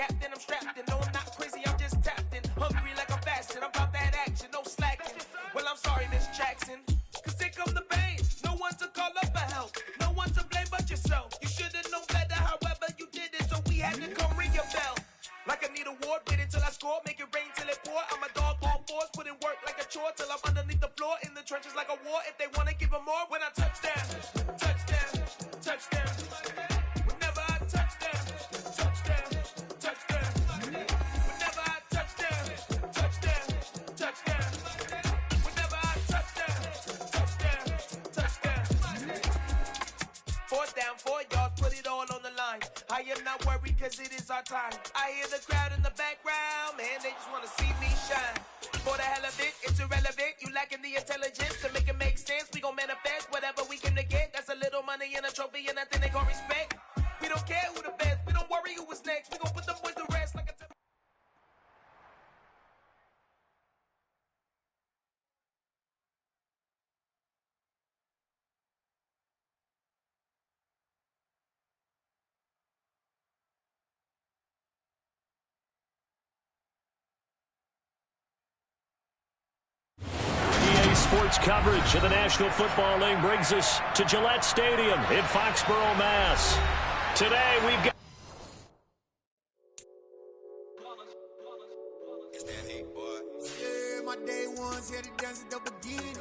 captain, I'm strapped in. No, I'm not crazy, I'm just tapped in. Hungry like I'm fasting, I'm about that action, no slacking. Well, I'm sorry, Miss Jackson, cause here come the pain. No one to call up for help, no one to blame but yourself. You should've known better, however you did it, so we had to come ring your bell. Like I need a ward, wait until I score, make it rain till it pour. I'm a dog, all fours, put in work like a chore till I'm underneath the floor, in the trenches like a war. If they wanna give them more, when I touch them, touch them, touch them. Whenever I touch them, touch them, touch them. Whenever I touch them, touch them, touch them. Whenever I touch them, touch them, touch them. Fourth down, 4 yards, put it all on the line. I am not worried cause it is our time. I hear the crowd in the background, man, they just wanna see me shine. For the hell of it, it's irrelevant. You lacking the intelligence to make it make sense. We gon' manifest whatever we can to get. That's a little money and a trophy and nothing they gon' respect. We don't care who the best, we don't worry who was next. We gon' put the boys to rest like a Sports coverage of the National Football League brings us to Gillette Stadium in Foxborough, Mass. Today we've got yeah, my day ones here to dance at the beginning.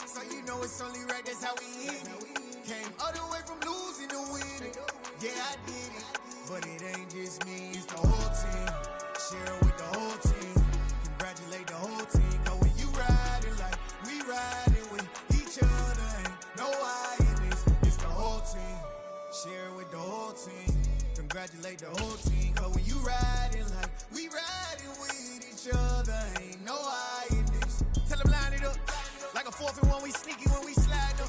So you know it's only right, that's how we end it. Came all the way from losing to winning. Yeah, I did it. But it ain't just me, it's the whole team. Share it with the whole team. Congratulate the whole team. Cause when you riding like we riding with each other, ain't no I in this. It's the whole team. Share it with the whole team. Congratulate the whole team. Cause when you riding like we riding with each other, ain't no I in this. Tell them line it up. Like a 4th and 1, we sneaky when we slide them.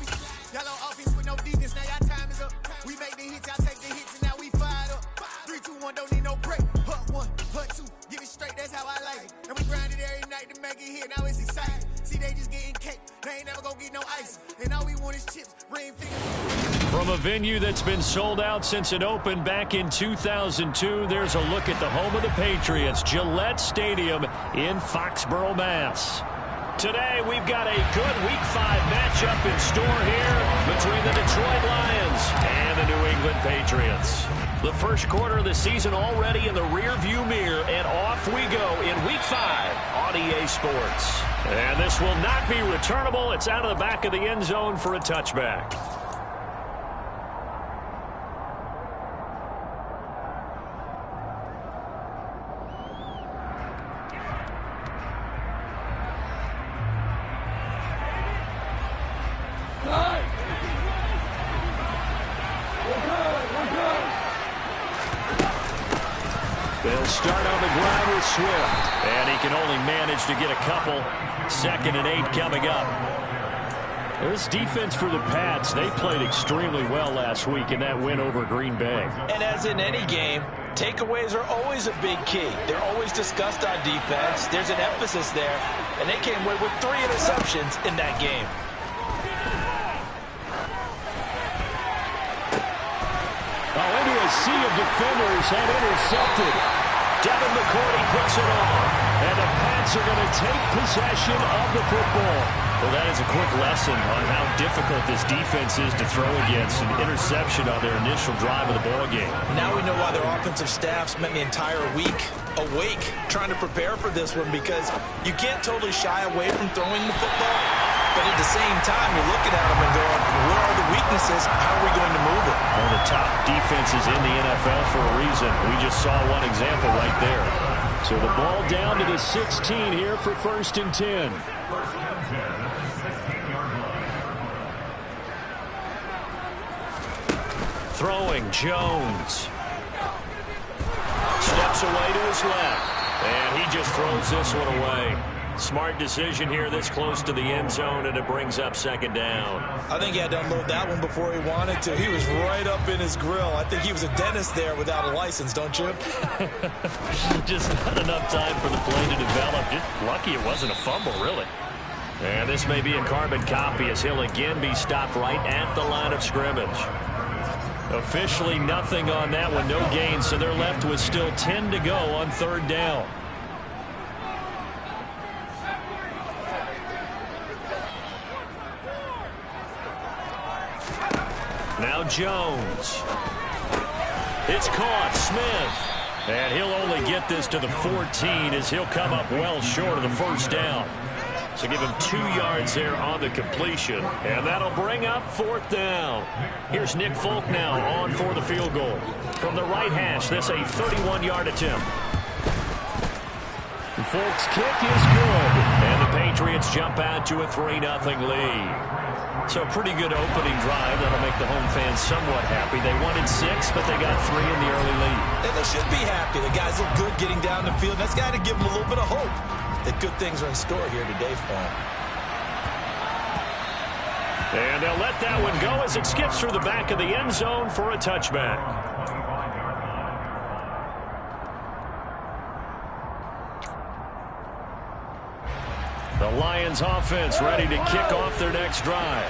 Y'all on offense with no defense, now y'all time is up. We make the hits, y'all take the hits, and now we fired up. 3, 2, 1, don't need no break. Hut 1, hut 2, give it straight, that's how I like it. And we grind it every night to make it hit, now it's exciting. See, they just getting cake, they ain't never gonna get no ice. And all we want is chips, ring fingers. from a venue that's been sold out since it opened back in 2002. There's a look at the home of the Patriots, Gillette Stadium in Foxborough, Mass. Today, we've got a good Week 5 matchup in store here between the Detroit Lions and the New England Patriots. The first quarter of the season already in the rearview mirror, and off we go in Week 5 on EA Sports. And this will not be returnable. It's out of the back of the end zone for a touchback. They'll start on the ground with Swift, and he can only manage to get a couple. 2nd and 8 coming up. This defense for the Pats, they played extremely well last week in that win over Green Bay. And as in any game, takeaways are always a big key. They're always discussed on defense. There's an emphasis there, and they came away with 3 interceptions in that game. Into a sea of defenders and intercepted. Devin McCourty puts it on. And the Pats are going to take possession of the football. Well, that is a quick lesson on how difficult this defense is to throw against. An interception on their initial drive of the ball game. Now we know why their offensive staff spent the entire week awake trying to prepare for this one, because you can't totally shy away from throwing the football. But at the same time, you're looking at them and going, where are the weaknesses? How are we going to move it? One of the top defenses in the NFL for a reason. We just saw one example right there. So the ball down to the 16 here for 1st and 10. Throwing, Jones. Steps away to his left. And he just throws this one away. Smart decision here this close to the end zone, and it brings up 2nd down. I think he had to unload that one before he wanted to. He was right up in his grill. I think he was a dentist there without a license, don't you? Just not enough time for the play to develop. Just lucky it wasn't a fumble, really. And this may be a carbon copy as he'll again be stopped right at the line of scrimmage. Officially nothing on that one, no gain, so they're left with still 10 to go on third down. Now Jones. It's caught. Smith. And he'll only get this to the 14 as he'll come up well short of the first down. So give him 2 yards there on the completion. And that'll bring up fourth down. Here's Nick Folk now on for the field goal. From the right hash, this a 31-yard attempt. Folk's kick is good. And the Patriots jump out to a 3-0 lead. So a pretty good opening drive. That'll make the home fans somewhat happy. They wanted 6, but they got 3 in the early lead. And they should be happy. The guys look good getting down the field. That's got to give them a little bit of hope that good things are in store here today for them. And they'll let that one go as it skips through the back of the end zone for a touchback. The Lions offense ready to kick off their next drive.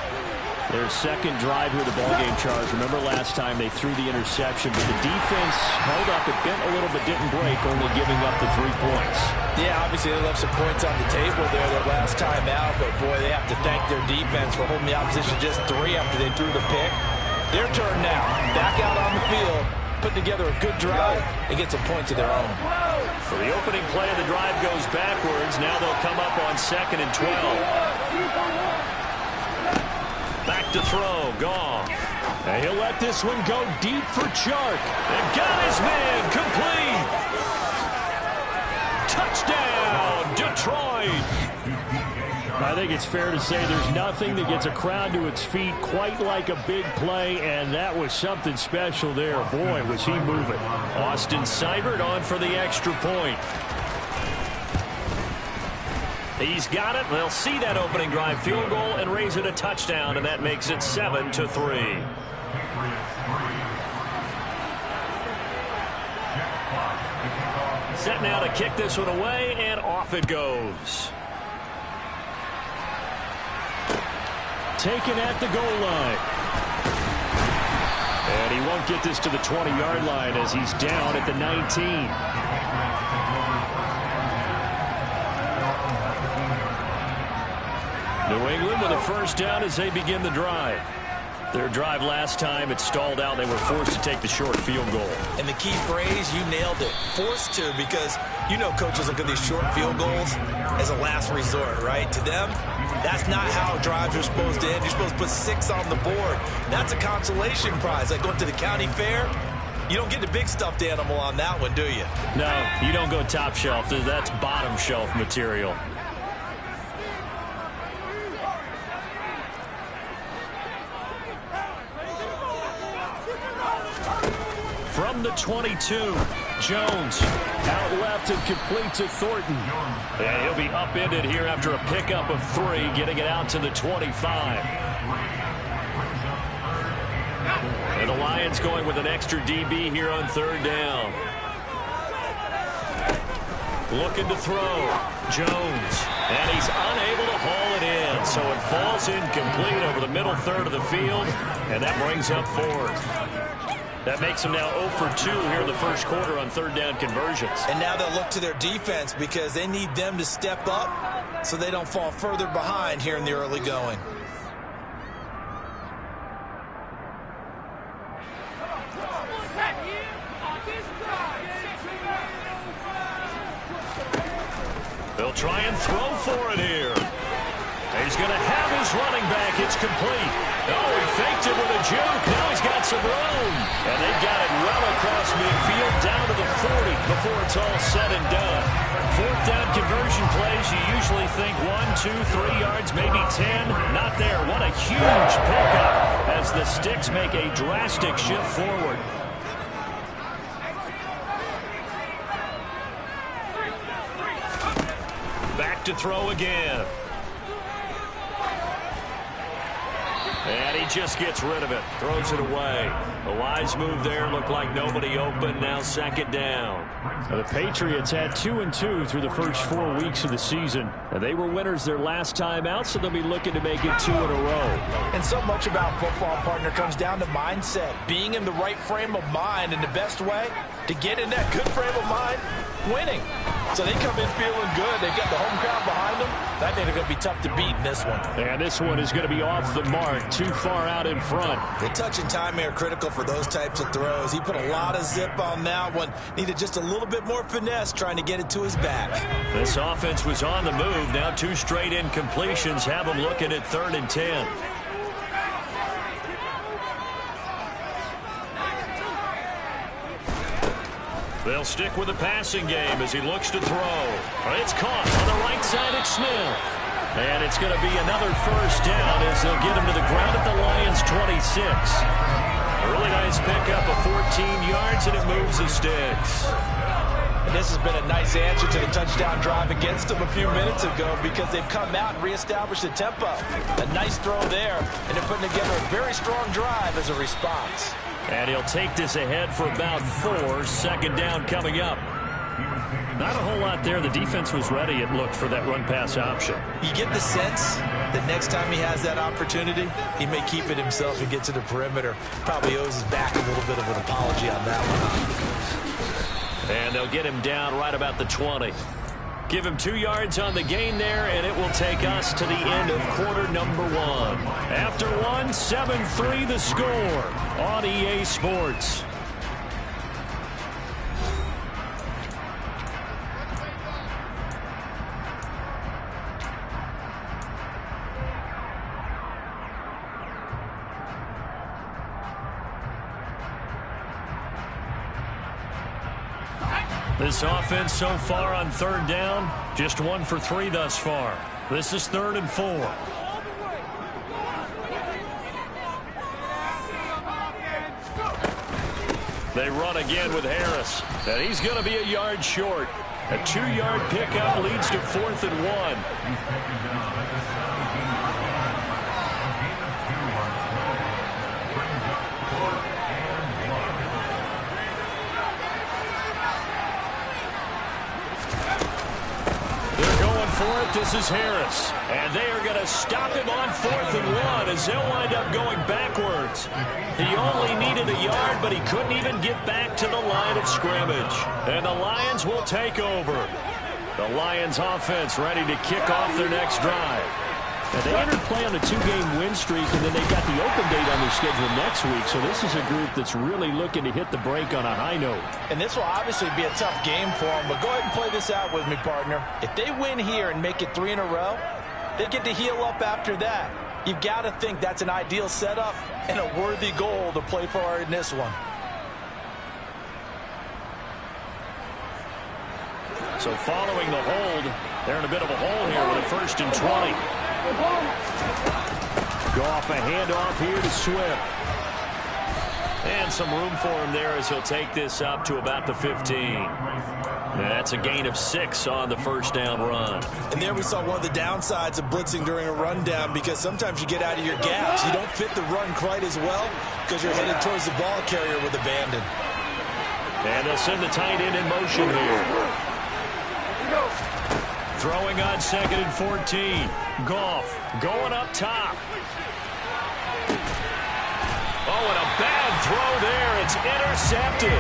Their second drive here, the ballgame charge. Remember last time they threw the interception, but the defense held up. It bent a little but didn't break, only giving up the 3 points. Yeah, obviously they left some points on the table there their last time out, but boy, they have to thank their defense for holding the opposition just 3 after they threw the pick. Their turn now. Back out on the field, put together a good drive, and get some points of their own. So the opening play of the drive goes backwards. Now they'll come up on 2nd and 12. Back to throw, Goff. And he'll let this one go deep for Chark. And got his man complete. Touchdown, Detroit. I think it's fair to say there's nothing that gets a crowd to its feet quite like a big play, and that was something special there. Boy, was he moving. Austin Seibert on for the extra point. He's got it. They'll see that opening drive field goal and raise it a touchdown, and that makes it 7-3. Set now to kick this one away, and off it goes. Taken at the goal line. And he won't get this to the 20-yard line as he's down at the 19. New England with a first down as they begin the drive. Their drive last time, it stalled out. They were forced to take the short field goal. And the key phrase, you nailed it. Forced to, because you know coaches look at these short field goals as a last resort, right? To them, that's not how drives are supposed to end. You're supposed to put 6 on the board. That's a consolation prize. Like going to the county fair, you don't get the big stuffed animal on that one, do you? No, you don't go top shelf. That's bottom shelf material. From the 22, Jones out left and complete to Thornton. And he'll be upended here after a pickup of 3, getting it out to the 25. And the Lions going with an extra DB here on third down. Looking to throw. Jones. And he's unable to haul it in. So it falls incomplete over the middle third of the field. And that brings up fourth. That makes them now 0 for 2 here in the first quarter on third down conversions. And now they'll look to their defense because they need them to step up so they don't fall further behind here in the early going. They'll try and throw for it here. He's going to have his running back. It's complete. Oh, he faked it with a juke. Now he's got some room. And they've got it well across midfield down to the 40 before it's all said and done. Fourth down conversion plays, you usually think 1, 2, 3 yards, maybe 10. Not there. What a huge pickup as the Sticks make a drastic shift forward. Back to throw again. And he just gets rid of it, throws it away. A wise move there, looked like nobody open, now second down. Now the Patriots had 2-2 through the first 4 weeks of the season. And they were winners their last time out, so they'll be looking to make it 2 in a row. And so much about football, partner, comes down to mindset. Being in the right frame of mind, and the best way to get in that good frame of mind, winning. So they come in feeling good. They've got the home crowd behind them. I think they're going to be tough to beat in this one. And this one is going to be off the mark, too far out in front. The touch and timing are critical for those types of throws. He put a lot of zip on that one. Needed just a little bit more finesse trying to get it to his back. This offense was on the move. Now 2 straight incompletions have them looking at 3rd and 10. They'll stick with the passing game as he looks to throw. It's caught on the right side at Smith. And it's going to be another first down as they'll get him to the ground at the Lions' 26. A really nice pickup of 14 yards, and it moves the sticks. And this has been a nice answer to the touchdown drive against them a few minutes ago because they've come out and reestablished the tempo. A nice throw there, and they're putting together a very strong drive as a response. And he'll take this ahead for about 4. Second down coming up. Not a whole lot there. The defense was ready, it looked, for that run-pass option. You get the sense that next time he has that opportunity, he may keep it himself and get to the perimeter. Probably owes his back a little bit of an apology on that one. And they'll get him down right about the 20. Give him 2 yards on the gain there, and it will take us to the end of quarter number 1. After 1, 7-3 the score on EA Sports. This offense so far on 3rd down, just 1 for 3 thus far. This is 3rd and 4. They run again with Harris, and he's going to be a yard short. A 2-yard pickup leads to 4th and 1. This is Harris, and they are going to stop him on 4th and 1 as they'll wind up going backwards. He only needed a yard, but he couldn't even get back to the line of scrimmage. And the Lions will take over. The Lions offense ready to kick off their next drive. Now, they entered play on a 2-game win streak, and then they've got the open date on their schedule next week. So this is a group that's really looking to hit the break on a high note. And this will obviously be a tough game for them, but go ahead and play this out with me, partner. If they win here and make it 3 in a row, they get to heal up after that. You've got to think that's an ideal setup and a worthy goal to play for in this one. So following the hold, they're in a bit of a hole here with a 1st and 20. Goff, a handoff here to Swift. And some room for him there as he'll take this up to about the 15. That's a gain of 6 on the first down run. And there we saw one of the downsides of blitzing during a rundown because sometimes you get out of your gaps. You don't fit the run quite as well because you're headed towards the ball carrier with abandon. And they'll send the tight end in motion here. Throwing on 2nd and 14. Goff going up top. Oh, and a bad throw there. It's intercepted.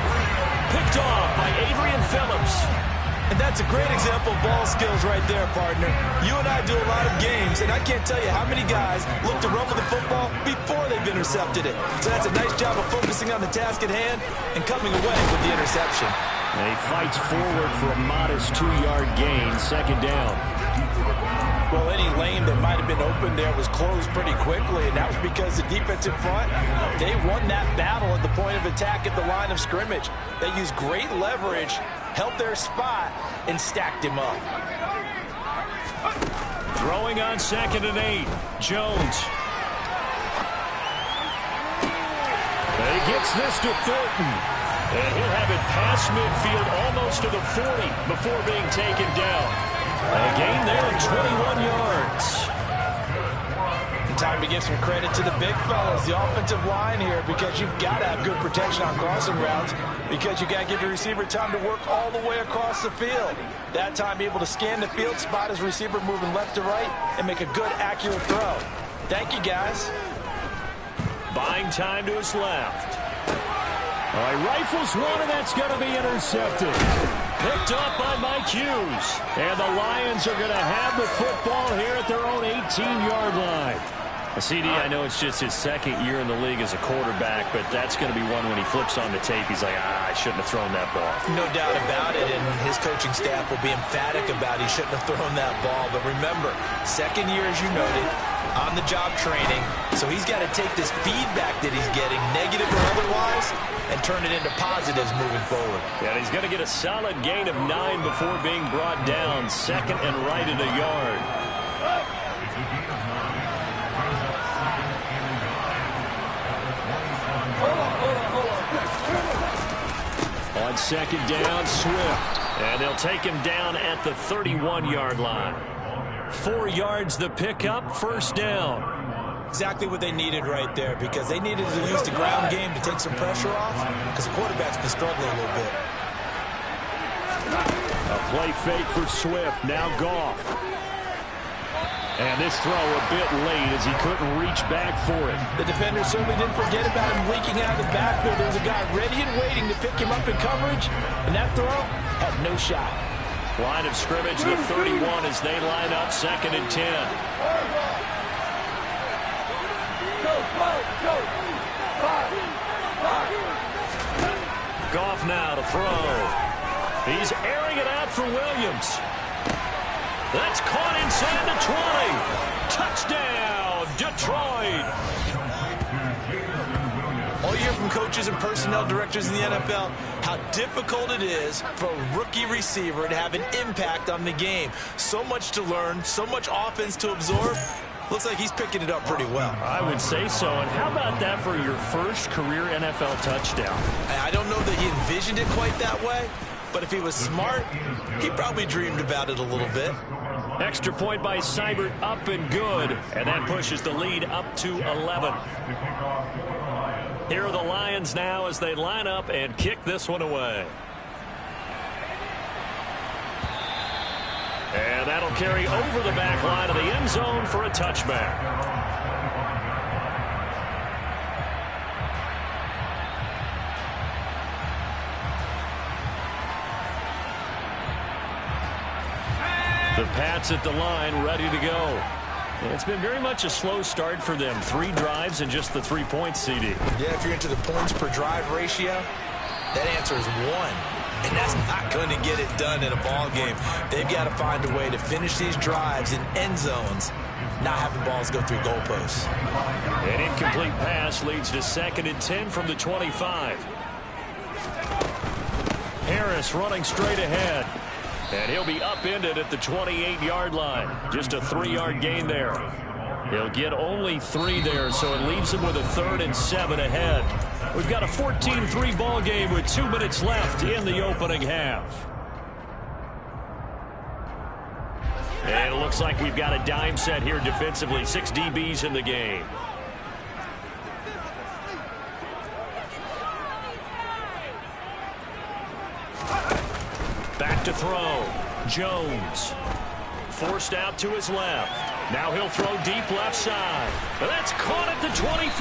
Picked off by Adrian Phillips. And that's a great example of ball skills right there, partner. You and I do a lot of games, and I can't tell you how many guys look to run with the football before they've intercepted it. So that's a nice job of focusing on the task at hand and coming away with the interception. And he fights forward for a modest 2-yard gain, 2nd down. Well, any lane that might have been open there was closed pretty quickly, and that was because the defensive front, they won that battle at the point of attack at the line of scrimmage. They used great leverage, held their spot, and stacked him up. Throwing on 2nd and 8. Jones. And he gets this to Thornton. And he'll have it past midfield almost to the 40 before being taken down. A gain there of 21 yards. time to give some credit to the big fellas, the offensive line here, because you've got to have good protection on crossing routes, because you got to give your receiver time to work all the way across the field. That time, be able to scan the field, spot his receiver moving left to right, and make a good, accurate throw. Thank you, guys. Buying time to his left. All right, rifles one, and that's going to be intercepted. Picked up by Mike Hughes. And the Lions are going to have the football here at their own 18-yard line. CD, I know it's just his second year in the league as a quarterback, but that's going to be one when he flips on the tape. He's like, I shouldn't have thrown that ball. No doubt about it, and his coaching staff will be emphatic about he shouldn't have thrown that ball. But remember, second year, as you noted, on-the-job training, so he's got to take this feedback that he's getting, negative or otherwise, and turn it into positives moving forward. Yeah, he's going to get a solid gain of 9 before being brought down, second and right at a yard. On second down, Swift. And they'll take him down at the 31-yard line. 4 yards the pickup, first down. Exactly what they needed right there, because they needed to use the ground game to take some pressure off, because the quarterback's been struggling a little bit. A play fake for Swift, now Goff. And this throw a bit late as he couldn't reach back for it. The defender certainly didn't forget about him leaking out of the backfield. There was a guy ready and waiting to pick him up in coverage, and that throw had no shot. Line of scrimmage, the 31 as they line up, second and 10. Goff now to throw. He's airing it out for Williams. That's caught inside the 20. Touchdown, Detroit. All you hear from coaches and personnel directors in the NFL, how difficult it is for a rookie receiver to have an impact on the game. So much to learn, so much offense to absorb. Looks like he's picking it up pretty well. I would say so. And how about that for your first career NFL touchdown? I don't know that he envisioned it quite that way, but if he was smart, he probably dreamed about it a little bit. Extra point by Seibert, up and good. And that pushes the lead up to 11. Here are the Lions now as they line up and kick this one away. And that'll carry over the back line of the end zone for a touchback. The Pats at the line, ready to go. It's been very much a slow start for them. 3 drives and just the 3 points, CD. Yeah, if you're into the points per drive ratio, that answer is 1. And that's not going to get it done in a ball game. They've got to find a way to finish these drives in end zones, not having balls go through goalposts. An incomplete pass leads to second and 10 from the 25. Harris running straight ahead. And he'll be upended at the 28-yard line. Just a 3-yard gain there. He'll get only 3 there, so it leaves him with a 3rd and 7 ahead. We've got a 14-3 ball game with 2 minutes left in the opening half. And it looks like we've got a dime set here defensively. 6 DBs in the game. Back to throw. Jones. Forced out to his left. Now he'll throw deep left side. That's caught at the 25.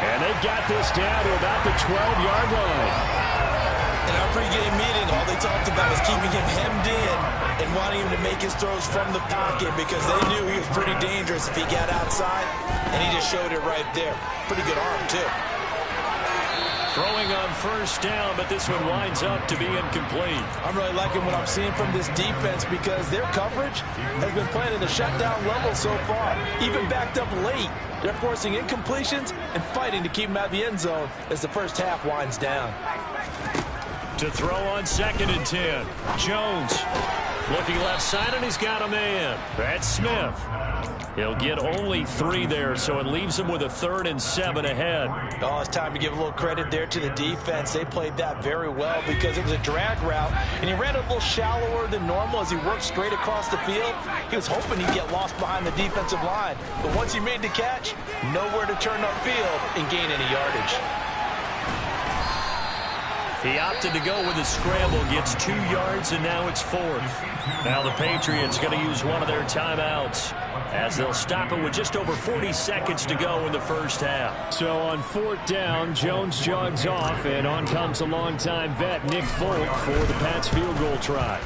And they've got this down to about the 12-yard line. In our pregame meeting, all they talked about was keeping him hemmed in and wanting him to make his throws from the pocket because they knew he was pretty dangerous if he got outside, and he just showed it right there. Pretty good arm, too. Throwing on first down, but this one winds up to be incomplete. I'm really liking what I'm seeing from this defense because their coverage has been playing at the shutdown level so far. Even backed up late, they're forcing incompletions and fighting to keep them out of the end zone as the first half winds down. To throw on second and 10. Jones looking left side, and he's got a man. That's Smith. He'll get only 3 there, so it leaves him with a 3rd and 7 ahead. Oh, it's time to give a little credit there to the defense. They played that very well because it was a drag route, and he ran a little shallower than normal as he worked straight across the field. He was hoping he'd get lost behind the defensive line, but once he made the catch, nowhere to turn upfield and gain any yardage. He opted to go with a scramble, gets 2 yards, and now it's 4th. Now the Patriots going to use one of their timeouts as they'll stop it with just over 40 seconds to go in the first half. So on 4th down, Jones jogs off, and on comes a longtime vet, Nick Folk, for the Pats field goal try.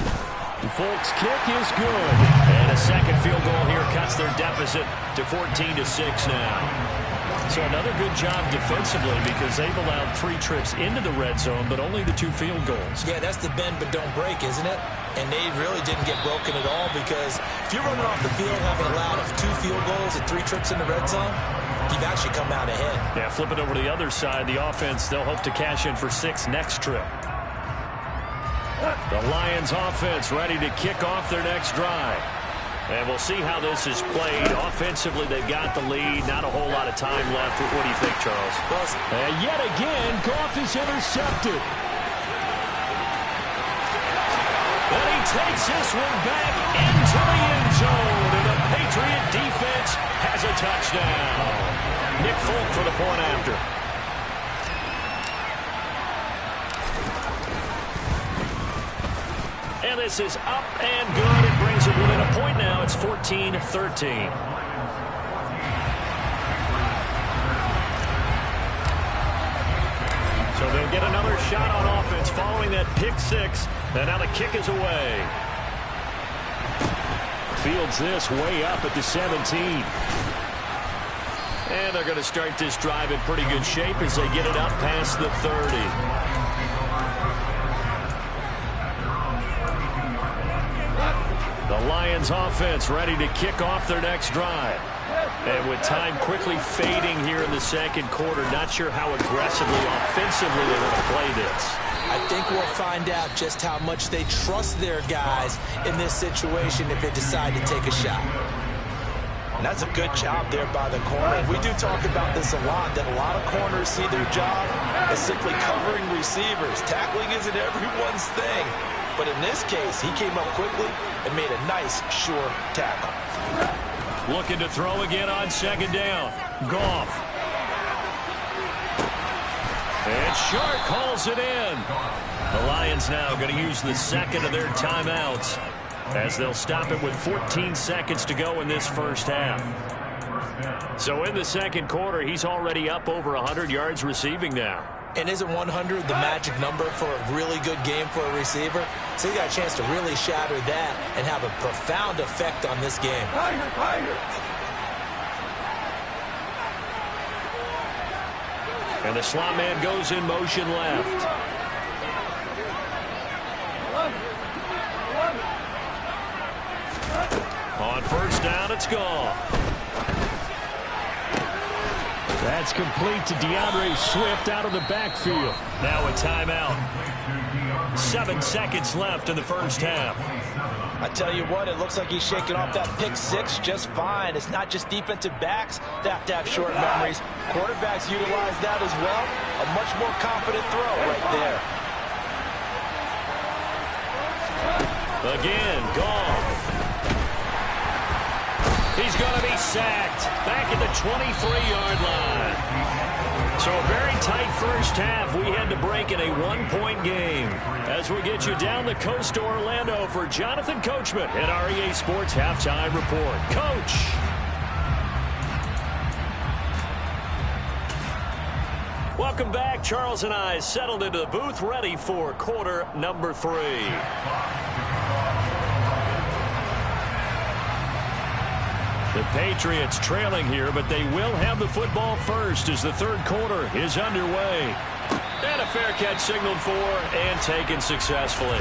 And Folk's kick is good. And a second field goal here cuts their deficit to 14-6 now. So another good job defensively because they've allowed 3 trips into the red zone, but only the 2 field goals. Yeah, that's the bend but don't break, isn't it? And they really didn't get broken at all because if you're running off the field having allowed 2 field goals and 3 trips in the red zone, you've actually come out ahead. Yeah, flip it over to the other side. The offense, they'll hope to cash in for 6 next trip. The Lions offense ready to kick off their next drive. And we'll see how this is played. Offensively, they've got the lead. Not a whole lot of time left. What do you think, Charles? And yet again, Goff is intercepted. And he takes this one back into the end zone. And the Patriot defense has a touchdown. Nick Folk for the point after. And this is up and good. It brings it within a point now. It's 14-13. So they'll get another shot on offense following that pick 6. And now the kick is away. Fields this way up at the 17. And they're going to start this drive in pretty good shape as they get it up past the 30. The Lions offense ready to kick off their next drive. And with time quickly fading here in the second quarter, not sure how aggressively, offensively they're going to play this. I think we'll find out just how much they trust their guys in this situation if they decide to take a shot. And that's a good job there by the corner. We do talk about this a lot, that a lot of corners see their job as simply covering receivers. Tackling isn't everyone's thing. But in this case, he came up quickly and made a nice, sure tackle. Looking to throw again on 2nd down. Goff. And Shark calls it in. The Lions now going to use the 2nd of their timeouts as they'll stop it with 14 seconds to go in this first half. So in the second quarter, he's already up over 100 yards receiving now. And isn't 100 the magic number for a really good game for a receiver? So he got a chance to really shatter that and have a profound effect on this game. And the slot man goes in motion left. On 1st down, it's gone. That's complete to DeAndre Swift out of the backfield. Now a timeout. 7 seconds left in the first half. I tell you what, it looks like he's shaking off that pick 6 just fine. It's not just defensive backs that have to have short memories. Quarterbacks utilize that as well. A much more confident throw right there. Again, Goff. He's going to be sacked back at the 23-yard line. So a very tight first half. We had to break in a 1-point game. As we get you down the coast to Orlando for Jonathan Coachman at our EA Sports Halftime Report. Coach. Welcome back. Charles and I settled into the booth ready for quarter number 3. The Patriots trailing here, but they will have the football first as the third quarter is underway. And a fair catch signaled for and taken successfully.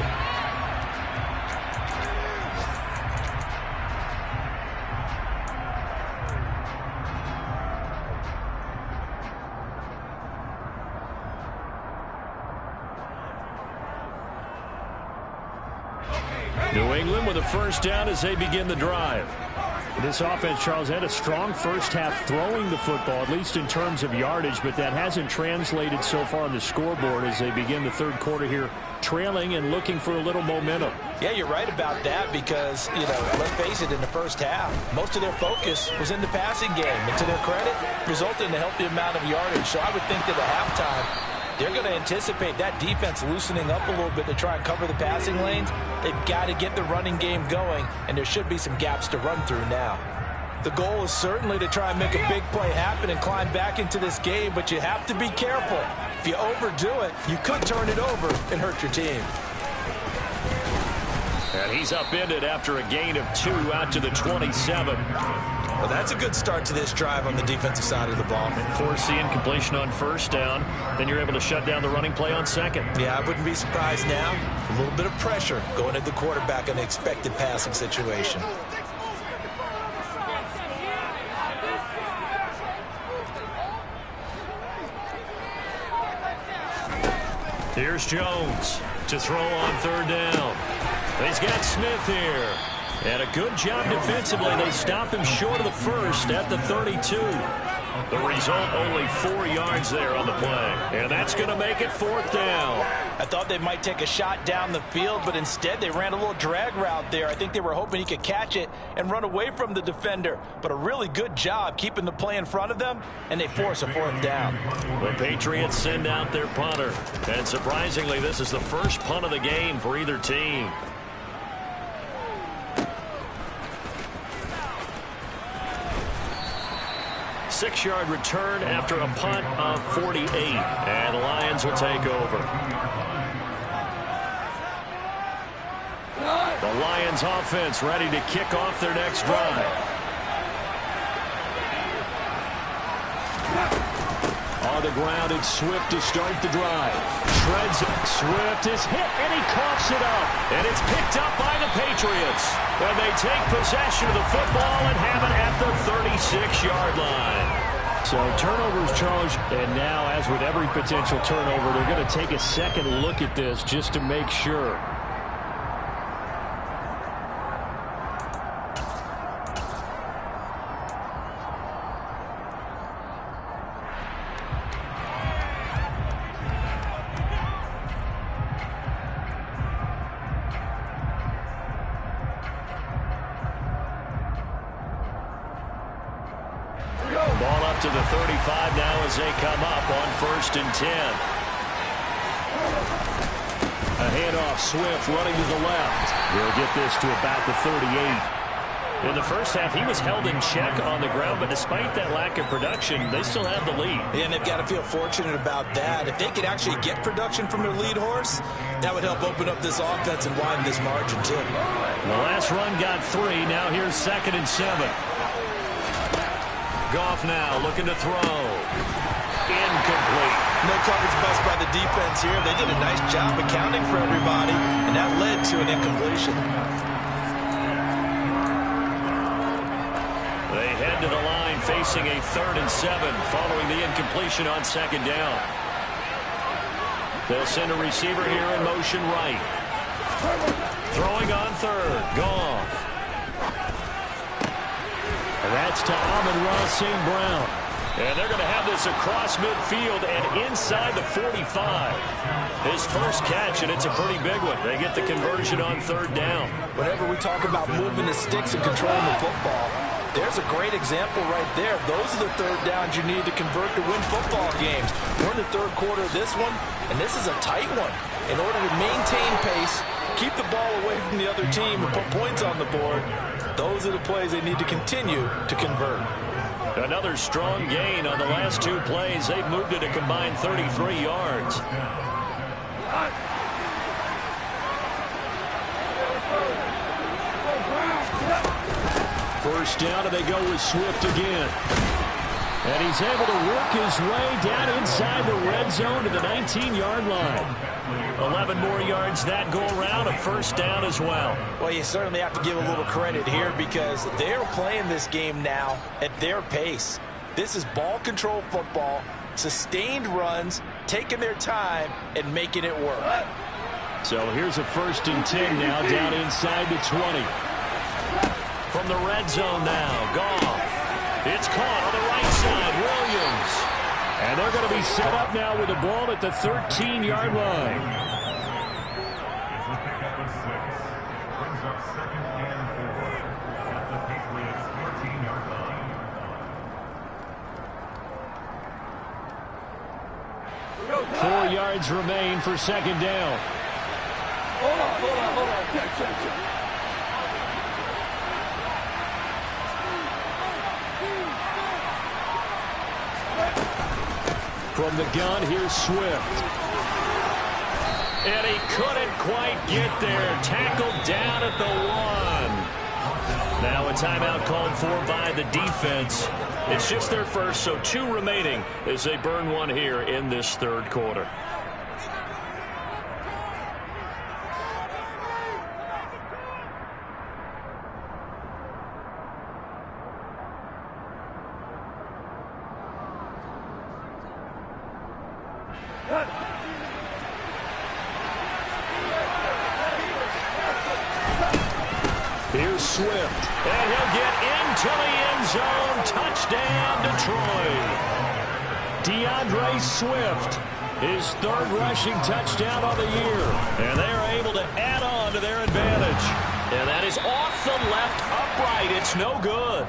New England with a first down as they begin the drive. This offense, Charles, had a strong first half throwing the football, at least in terms of yardage, but that hasn't translated so far on the scoreboard as they begin the third quarter here, trailing and looking for a little momentum. Yeah, you're right about that because, let's face it, in the first half, most of their focus was in the passing game. And to their credit, resulted in a healthy amount of yardage. So I would think that at halftime, they're going to anticipate that defense loosening up a little bit to try and cover the passing lanes. They've got to get the running game going, and there should be some gaps to run through now. The goal is certainly to try and make a big play happen and climb back into this game, but you have to be careful. If you overdo it, you could turn it over and hurt your team. And he's upended after a gain of 2 out to the 27. Well, that's a good start to this drive on the defensive side of the ball. Force the incompletion on first down. Then you're able to shut down the running play on second. Yeah, I wouldn't be surprised now. A little bit of pressure going at the quarterback in an expected passing situation. Here's Jones to throw on third down. He's got Smith here. And a good job defensively. They stop him short of the first at the 32. The result, only 4 yards there on the play. And that's going to make it fourth down. I thought they might take a shot down the field, but instead they ran a little drag route there. I think they were hoping he could catch it and run away from the defender. But a really good job keeping the play in front of them, and they force a fourth down. The Patriots send out their punter. And surprisingly, this is the first punt of the game for either team. Six-yard return after a punt of 48. And the Lions will take over. The Lions offense ready to kick off their next drive. On the ground, it's Swift to start the drive. Shreds it. Swift is hit, and he coughs it up. And it's picked up by the Patriots. And they take possession of the football and have it at the 36-yard line. So turnovers, Charles, and now, as with every potential turnover, they're going to take a second look at this just to make sure. Ball up to the 35 now as they come up on 1st and 10. A handoff, Swift running to the left. He'll get this to about the 38. In the first half, he was held in check on the ground, but despite that lack of production, they still have the lead. And they've got to feel fortunate about that. If they could actually get production from their lead horse, that would help open up this offense and widen this margin, too. The last run got 3. Now here's 2nd and 7. Goff now looking to throw. Incomplete. No coverage bust by the defense here. They did a nice job accounting for everybody, and that led to an incompletion. They head to the line facing a 3rd and 7 following the incompletion on 2nd down. They'll send a receiver here in motion right. Throwing on 3rd. Goff. And that's to Amon-Ra St. Brown. And they're going to have this across midfield and inside the 45. His first catch, and it's a pretty big one. They get the conversion on 3rd down. Whenever we talk about moving the sticks and controlling the football, there's a great example right there. Those are the 3rd downs you need to convert to win football games. We're in the 3rd quarter of this one, and this is a tight one. In order to maintain pace, keep the ball away from the other team, and put points on the board, those are the plays they need to continue to convert. Another strong gain on the last 2 plays. They've moved it a combined 33 yards. First down, and they go with Swift again. And he's able to work his way down inside the red zone to the 19-yard line. 11 more yards that go around, a 1st down as well. Well, you certainly have to give a little credit here because they're playing this game now at their pace. This is ball control football, sustained runs, taking their time, and making it work. So here's a 1st and 10 now down inside the 20. from the red zone now. Goff. It's caught on the right side. Williams. And they're going to be set up now with the ball at the 13-yard line. Yards remain for second down. Hold on. Check. From the gun, here's Swift. And he couldn't quite get there. Tackled down at the 1. Now a timeout called for by the defense. It's just their first, so 2 remaining as they burn one here in this third quarter. Here's Swift, and he'll get into the end zone. Touchdown, Detroit. DeAndre Swift, his 3rd rushing touchdown on the year. And they are able to add on to their advantage. And that is off the left upright. It's no good.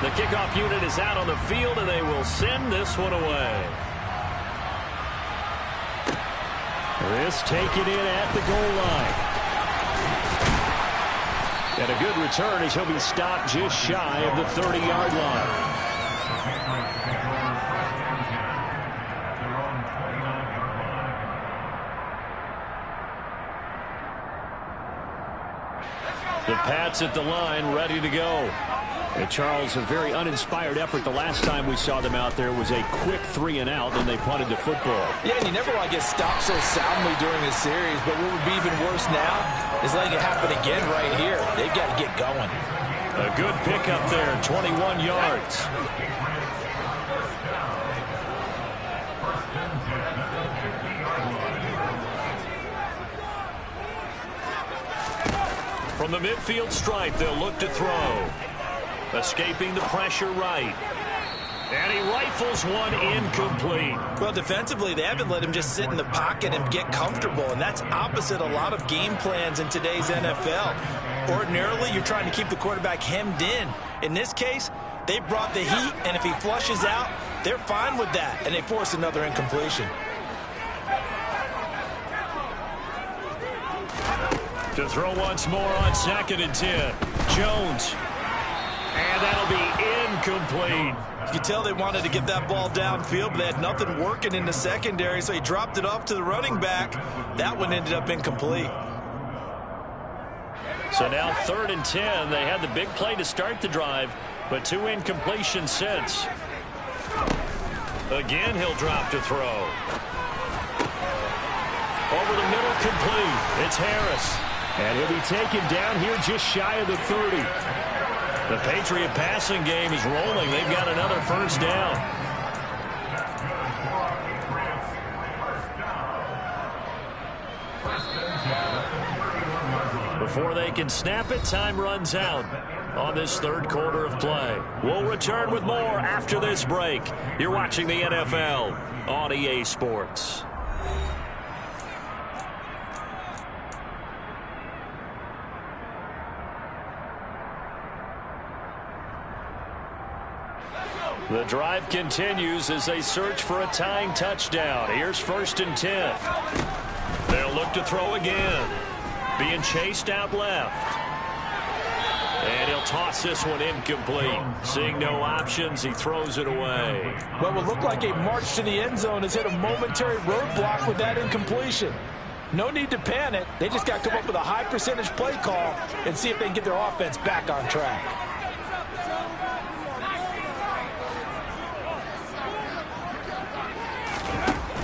The kickoff unit is out on the field, and they will send this one away. This taken in at the goal line. And a good return as he'll be stopped just shy of the 30-yard line. The Pats at the line, ready to go. And Charles, a very uninspired effort. The last time we saw them out there was a quick 3-and-out, and they punted the football. Yeah, and you never want to get stopped so soundly during this series, but what would be even worse now is letting it happen again right here. They've got to get going. A good pickup there, 21 yards. From the midfield stripe, they'll look to throw. Escaping the pressure right. And he rifles one incomplete. Well, defensively, they haven't let him just sit in the pocket and get comfortable, and that's opposite a lot of game plans in today's NFL. Ordinarily, you're trying to keep the quarterback hemmed in. In this case, they brought the heat, and if he flushes out, they're fine with that, and they force another incompletion. To throw once more on 2nd and 10. Jones. And that'll be incomplete. You could tell they wanted to get that ball downfield, but they had nothing working in the secondary, so he dropped it off to the running back. That one ended up incomplete. So now 3rd and 10. They had the big play to start the drive, but 2 incompletions since. Again, he'll drop to throw. Over the middle, complete. It's Harris. And he'll be taken down here just shy of the 30. The Patriot passing game is rolling. They've got another first down. Before they can snap it, time runs out on this third quarter of play. We'll return with more after this break. You're watching the NFL on EA Sports. The drive continues as they search for a tying touchdown. Here's 1st and 10. They'll look to throw again. Being chased out left. And he'll toss this one incomplete. Seeing no options, he throws it away. What would look like a march to the end zone has hit a momentary roadblock with that incompletion. No need to panic. They just got to come up with a high percentage play call and see if they can get their offense back on track.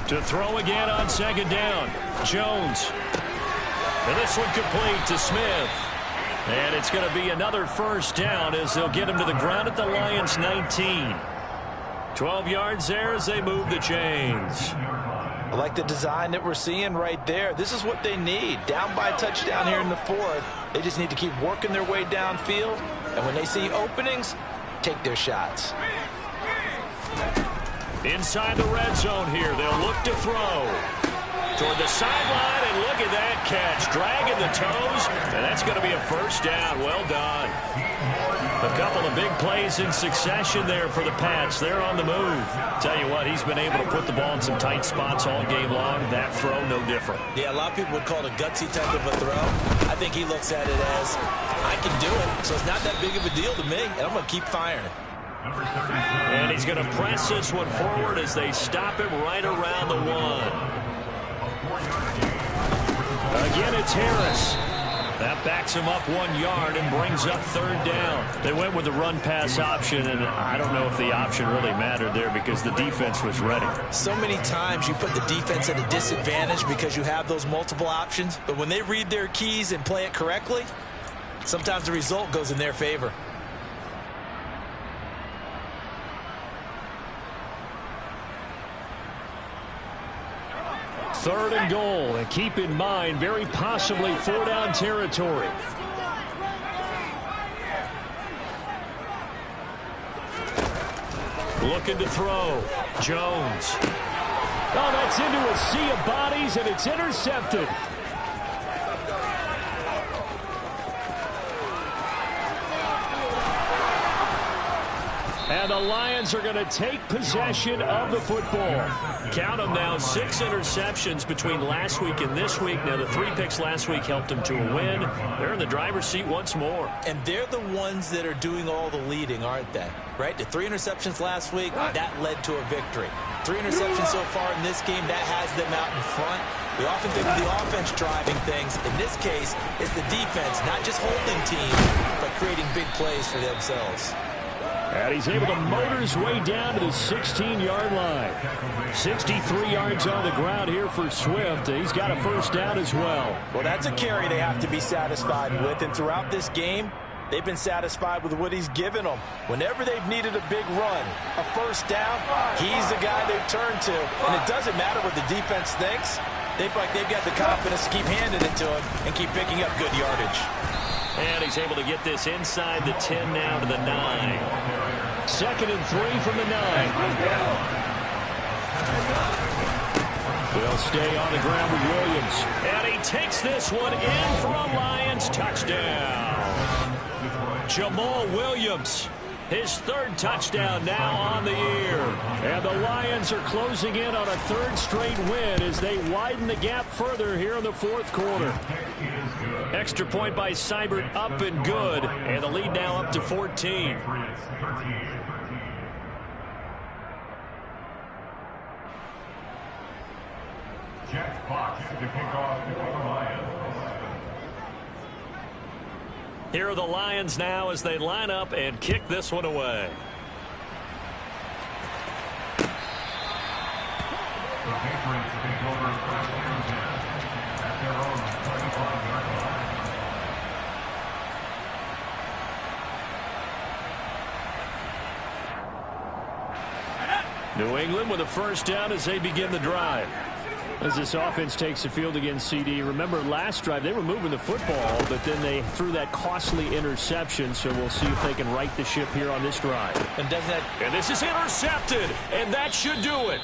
To throw again on 2nd down. Jones. And this one complete to Smith. And it's going to be another first down as they'll get him to the ground at the Lions' 19. 12 yards there as they move the chains. I like the design that we're seeing right there. This is what they need. Down by a touchdown here in the fourth. They just need to keep working their way downfield. And when they see openings, take their shots. Inside the red zone here, they'll look to throw. Toward the sideline, and look at that catch. Dragging the toes, and that's going to be a first down. Well done. A couple of big plays in succession there for the Pats. They're on the move. Tell you what, he's been able to put the ball in some tight spots all game long. That throw, no different. Yeah, a lot of people would call it a gutsy type of a throw. I think he looks at it as, I can do it, so it's not that big of a deal to me, and I'm going to keep firing. And he's going to press this one forward as they stop him right around the 1. Again, it's Harris. That backs him up 1 yard and brings up third down. They went with the run-pass option, and I don't know if the option really mattered there because the defense was ready. So many times you put the defense at a disadvantage because you have those multiple options, but when they read their keys and play it correctly, sometimes the result goes in their favor. Third and goal, and keep in mind, very possibly 4-down territory. Looking to throw. Jones. Oh, that's into a sea of bodies, and it's intercepted. And the Lions are going to take possession of the football. Count them now, 6 interceptions between last week and this week. Now, the 3 picks last week helped them to a win. They're in the driver's seat once more. And they're the ones that are doing all the leading, aren't they? Right? The 3 interceptions last week, that led to a victory. 3 interceptions so far in this game, that has them out in front. We often think of the offense driving things. In this case, it's the defense, not just holding teams, but creating big plays for themselves. And he's able to motor his way down to the 16-yard line. 63 yards on the ground here for Swift. He's got a first down as well. Well, that's a carry they have to be satisfied with. And throughout this game, they've been satisfied with what he's given them. Whenever they've needed a big run, a first down, he's the guy they've turned to. And it doesn't matter what the defense thinks. They feel like they've got the confidence to keep handing it to him and keep picking up good yardage. And he's able to get this inside the 10 now to the 9. 2nd and 3 from the 9. They'll stay on the ground with Williams. And he takes this one in for a Lions touchdown. Jamal Williams, his 3rd touchdown now on the year. And the Lions are closing in on a 3rd straight win as they widen the gap further here in the 4th quarter. Extra point by Seibert, up and good. And the lead now up to 14. Jack Fox to kick off for the Lions. Here are the Lions now as they line up and kick this one away. The Patriots take over first and 10 at their own 25-yard line. New England with a first down as they begin the drive. As this offense takes the field against CD, remember last drive they were moving the football, but then they threw that costly interception, so we'll see if they can right the ship here on this drive. And this is intercepted, and that should do it.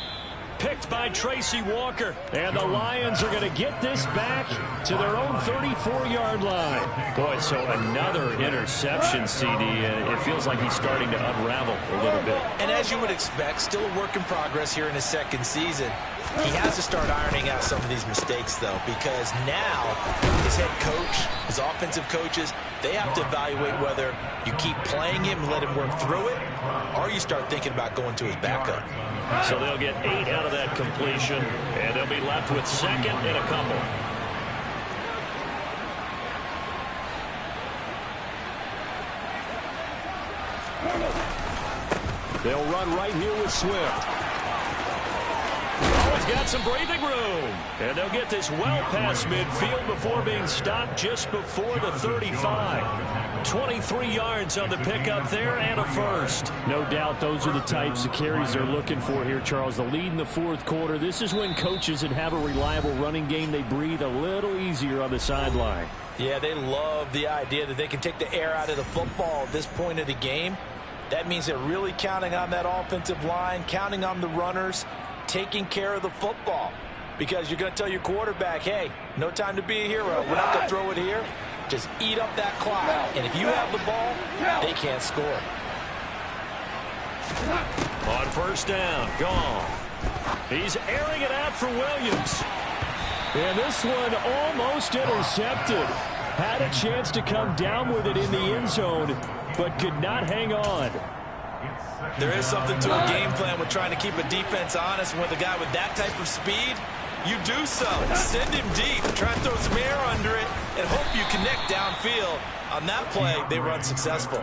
Picked by Tracy Walker. And the Lions are going to get this back to their own 34-yard line. Boy, so another interception, CD. It feels like he's starting to unravel a little bit. And as you would expect, still a work in progress here in his 2nd season. He has to start ironing out some of these mistakes, though, because now his head coach, his offensive coaches, they have to evaluate whether you keep playing him and let him work through it, or you start thinking about going to his backup. So they'll get 8 out of that completion, and they'll be left with 2nd and a couple. They'll run right here with Swift. Oh, he's got some breathing room. And they'll get this well past midfield before being stopped just before the 35. 23 yards on the pickup there and a first. No doubt those are the types of carries they're looking for here, Charles. The lead in the fourth quarter. This is when coaches that have a reliable running game, they breathe a little easier on the sideline. Yeah, they love the idea that they can take the air out of the football at this point of the game. That means they're really counting on that offensive line, counting on the runners, taking care of the football. Because you're going to tell your quarterback, hey, no time to be a hero. We're not going to throw it here. Just eat up that clock. And if you have the ball, they can't score. On first down, Goff. He's airing it out for Williams. And this one almost intercepted. Had a chance to come down with it in the end zone, but could not hang on. There is something to a game plan with trying to keep a defense honest. With a guy with that type of speed, you do so. Send him deep. Try and throw some air under it and hope you connect downfield. On that play, they were unsuccessful.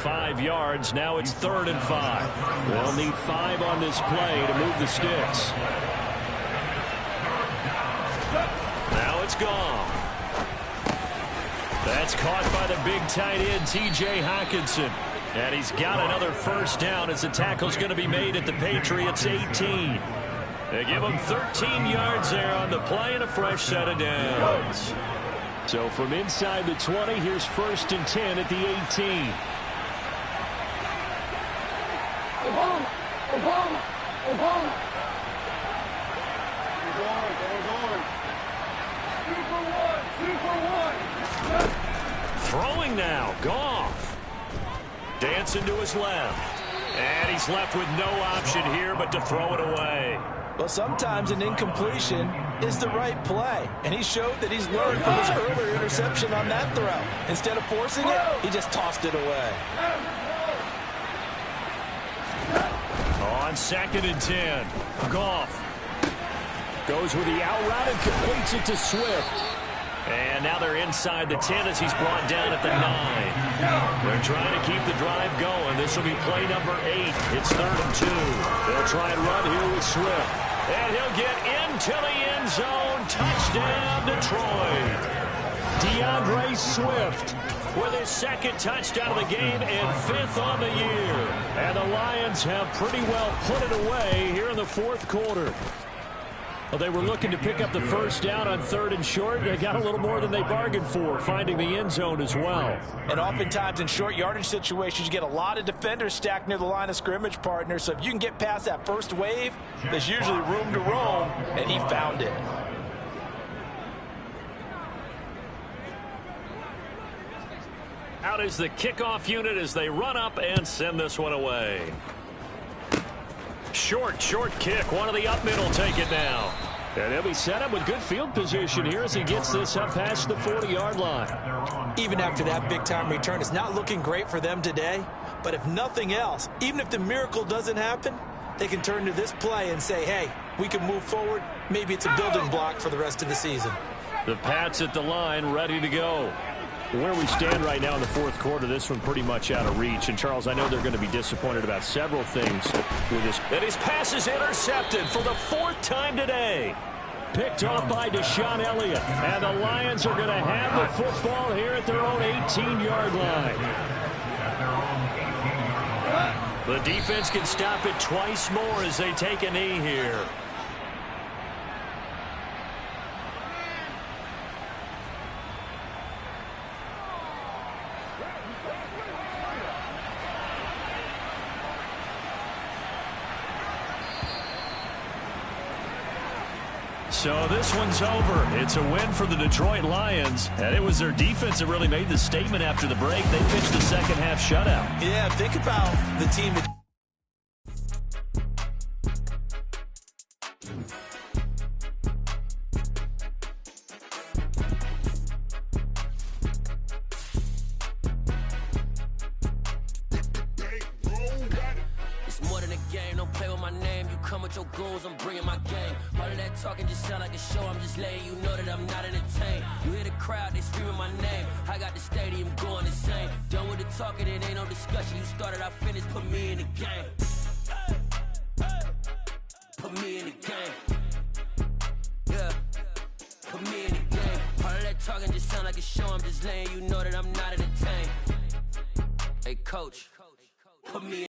5 yards. Now it's 3rd and 5. They'll need 5 on this play to move the sticks. Now it's gone. That's caught by the big tight end, T.J. Hockenson. And he's got another first down as the tackle's going to be made at the Patriots 18. They give him 13 yards there on the play and a fresh set of downs. So from inside the 20, here's 1st and 10 at the 18. Throwing now, Goff. Dancing to his left. And he's left with no option here but to throw it away. Well, sometimes an incompletion is the right play. And he showed that he's learned from his earlier interception on that throw. Instead of forcing it, he just tossed it away. On 2nd and 10, Goff goes with the out route and completes it to Swift. And now they're inside the 10 as he's brought down at the 9. They're trying to keep the drive going. This will be play number 8. It's 3rd and 2. They'll try and run here with Swift. And he'll get into the end zone. Touchdown, Detroit. DeAndre Swift with his 2nd touchdown of the game and 5th on the year. And the Lions have pretty well put it away here in the fourth quarter. Well, they were looking to pick up the first down on 3rd and short. They got a little more than they bargained for, finding the end zone as well. And oftentimes in short yardage situations, you get a lot of defenders stacked near the line of scrimmage, partner. So if you can get past that first wave, there's usually room to roam, and he found it. Out is the kickoff unit as they run up and send this one away. Short kick. One of the up middle take it now. And he'll be set up with good field position here as he gets this up past the 40-yard line. Even after that big-time return, it's not looking great for them today. But if nothing else, even if the miracle doesn't happen, they can turn to this play and say, hey, we can move forward. Maybe it's a building block for the rest of the season. The Pats at the line, ready to go. Where we stand right now in the fourth quarter, this one pretty much out of reach. And, Charles, I know they're going to be disappointed about several things with this. And his pass is intercepted for the 4th time today. Picked off by Deshaun Elliott. And the Lions are going to have the football here at their own 18-yard line. The defense can stop it twice more as they take a knee here. So this one's over. It's a win for the Detroit Lions. And it was their defense that really made the statement after the break. They pitched the second half shutout. Yeah, think about the team that your goals, I'm bringing my game. All of that talking just sound like a show. I'm just letting you know that I'm not entertained. You hear the crowd, they screaming my name. I got the stadium going insane. Done with the talking, it ain't no discussion. You started, I finished, put me in the game. Put me in the game. show, I'm just letting you know that I'm not entertained. Hey, coach, put me in.